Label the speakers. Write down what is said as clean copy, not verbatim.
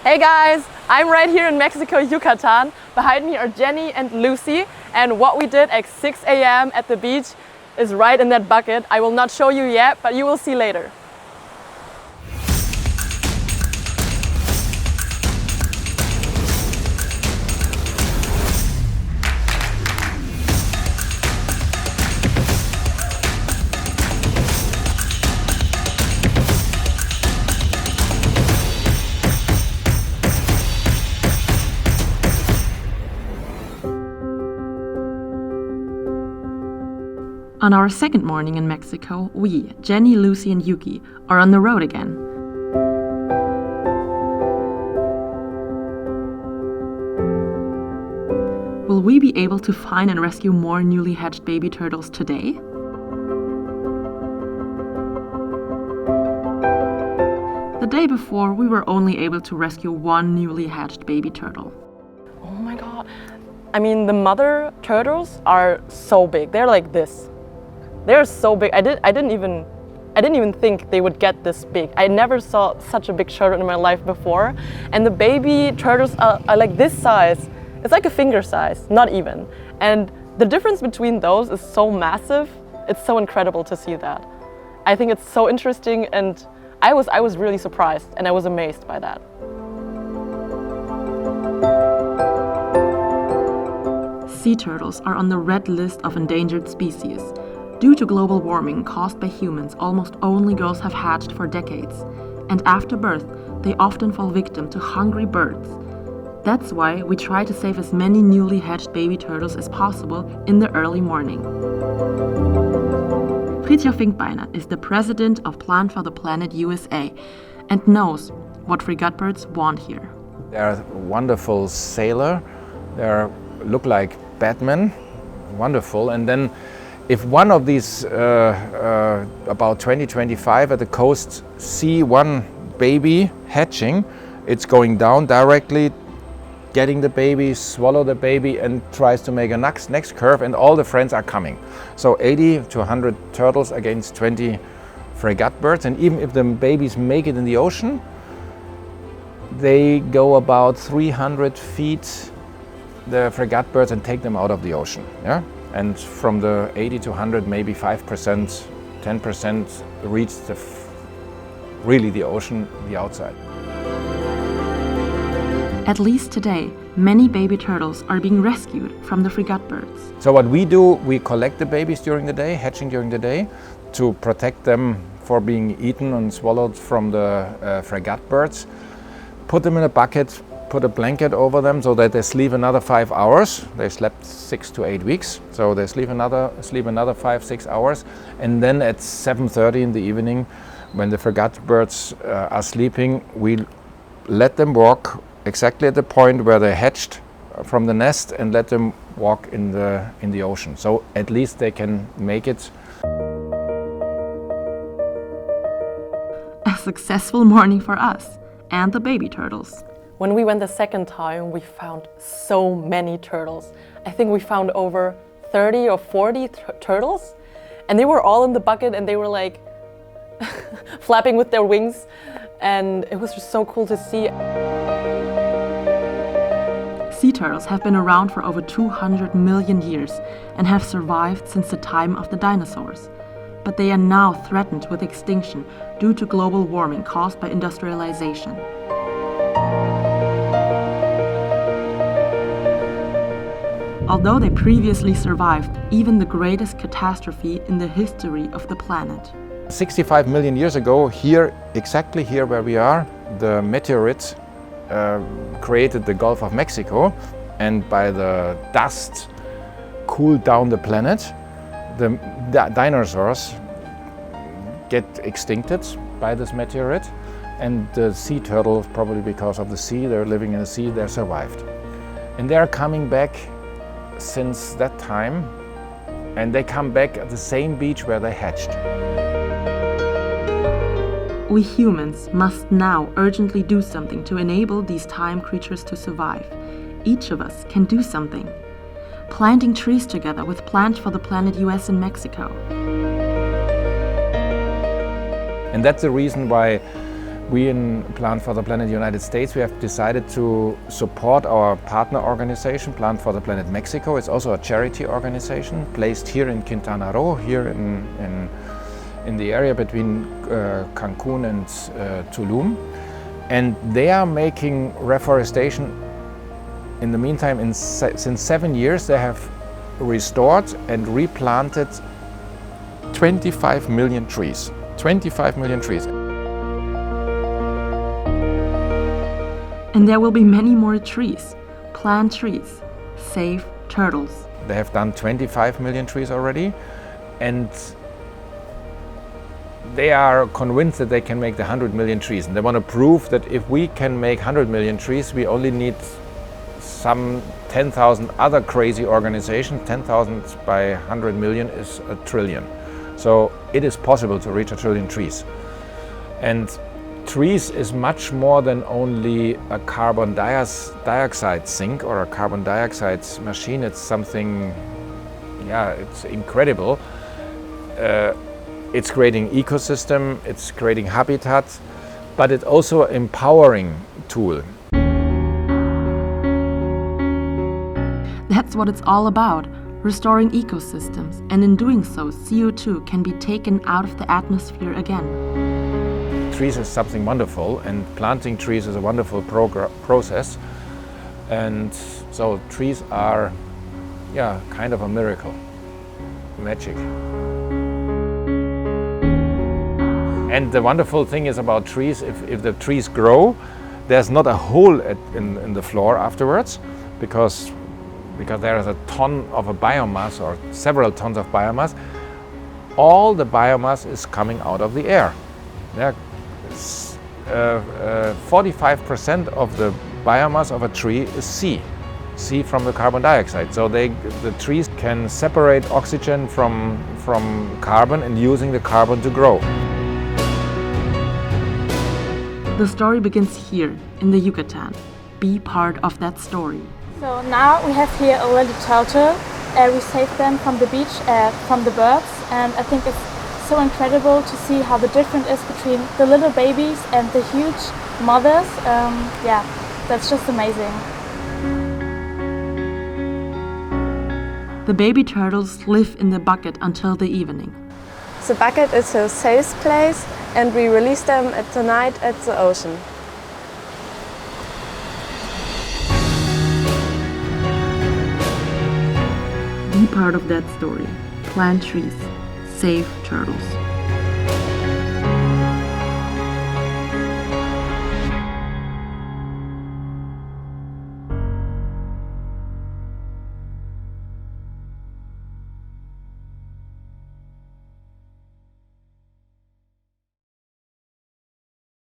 Speaker 1: Hey guys, I'm right here in Mexico, Yucatan. Behind me are Jenny and Lucy, and what we did at 6 a.m. at the beach is right in that bucket. I will not show you yet, but you will see later.
Speaker 2: On our second morning in Mexico, we, Jenny, Lucy and Yuki, are on the road again. Will we be able to find and rescue more newly hatched baby turtles today? The day before, we were only able to rescue one newly hatched baby turtle.
Speaker 1: Oh my god. I mean, the mother turtles are so big. They're like this. They're so big. I didn't even think they would get this big. I never saw such a big turtle in my life before. And the baby turtles are like this size. It's like a finger size, not even. And the difference between those is so massive. It's so incredible to see that. I think it's so interesting, and I was really surprised and I was amazed by that.
Speaker 2: Sea turtles are on the red list of endangered species. Due to global warming caused by humans, almost only girls have hatched for decades. And after birth, they often fall victim to hungry birds. That's why we try to save as many newly hatched baby turtles as possible in the early morning. Fridtjof Finkbeiner is the president of Plant for the Planet USA and knows what frigate birds want here.
Speaker 3: They're a wonderful sailor. They look like Batman, wonderful. And then if one of these, about 20-25 at the coast, see one baby hatching, it's going down directly, getting the baby, swallow the baby, and tries to make a next curve, and all the friends are coming. So 80 to 100 turtles against 20 frigate birds, and even if the babies make it in the ocean, they go about 300 feet, the frigate birds, and take them out of the ocean. Yeah? And from the 80 to 100, maybe 5%, 10% reach really the ocean, the outside.
Speaker 2: At least today, many baby turtles are being rescued from the frigate birds.
Speaker 3: So what we do, we collect the babies during the day, hatching during the day, to protect them for being eaten and swallowed from the frigate birds. Put them in a bucket, put a blanket over them so that they sleep another 5 hours. They slept 6 to 8 weeks, so they sleep another 5-6 hours. And then at 7:30 in the evening, when the frigate birds are sleeping, we let them walk exactly at the point where they hatched from the nest and let them walk in the ocean. So at least they can make it.
Speaker 2: A successful morning for us and the baby turtles.
Speaker 1: When we went the second time, we found so many turtles. I think we found over 30 or 40 turtles, and they were all in the bucket, and they were like flapping with their wings, and it was just so cool to see.
Speaker 2: Sea turtles have been around for over 200 million years and have survived since the time of the dinosaurs. But they are now threatened with extinction due to global warming caused by industrialization. Although they previously survived even the greatest catastrophe in the history of the planet.
Speaker 3: 65 million years ago, here, exactly here where we are, the meteorite created the Gulf of Mexico, and by the dust cooled down the planet. The dinosaurs get extincted by this meteorite, and the sea turtles, probably because of the sea, they're living in the sea, they survived. And they're coming back since that time, and they come back at the same beach where they hatched.
Speaker 2: We humans must now urgently do something to enable these time creatures to survive. Each of us can do something. Planting trees together with Plant for the Planet US in Mexico.
Speaker 3: And that's the reason why We in Plant for the Planet United States, we have decided to support our partner organization, Plant for the Planet Mexico. It's also a charity organization placed here in Quintana Roo, here in the area between Cancun and Tulum. And they are making reforestation. In the meantime, since 7 years, they have restored and replanted 25 million trees. 25 million trees.
Speaker 2: And there will be many more trees. Plant trees. Save turtles.
Speaker 3: They have done 25 million trees already, and they are convinced that they can make the 100 million trees. And they want to prove that if we can make 100 million trees, we only need some 10,000 other crazy organizations. 10,000 by 100 million is a trillion. So it is possible to reach 1 trillion trees. And trees is much more than only a carbon dioxide sink or a carbon dioxide machine. It's something, it's incredible. It's creating ecosystem, it's creating habitat, but it's also an empowering tool.
Speaker 2: That's what it's all about, restoring ecosystems, and in doing so, CO2 can be taken out of the atmosphere again.
Speaker 3: Trees is something wonderful, and planting trees is a wonderful process. And so trees are, kind of a miracle, magic. And the wonderful thing is about trees, if the trees grow, there's not a hole in the floor afterwards, because there is a ton of a biomass or several tons of biomass. All the biomass is coming out of the air. 45% of the biomass of a tree is C from the carbon dioxide. So the trees can separate oxygen from carbon and using the carbon to grow.
Speaker 2: The story begins here, in the Yucatan. Be part of that story.
Speaker 4: So now we have here a little turtle. We saved them from the beach, from the birds, and I think it's so incredible to see how the difference is between the little babies and the huge mothers. That's just amazing.
Speaker 2: The baby turtles live in the bucket until the evening.
Speaker 5: The bucket is a safe place, and we release them at the night at the ocean.
Speaker 2: Be part of that story. Plant trees. Save turtles.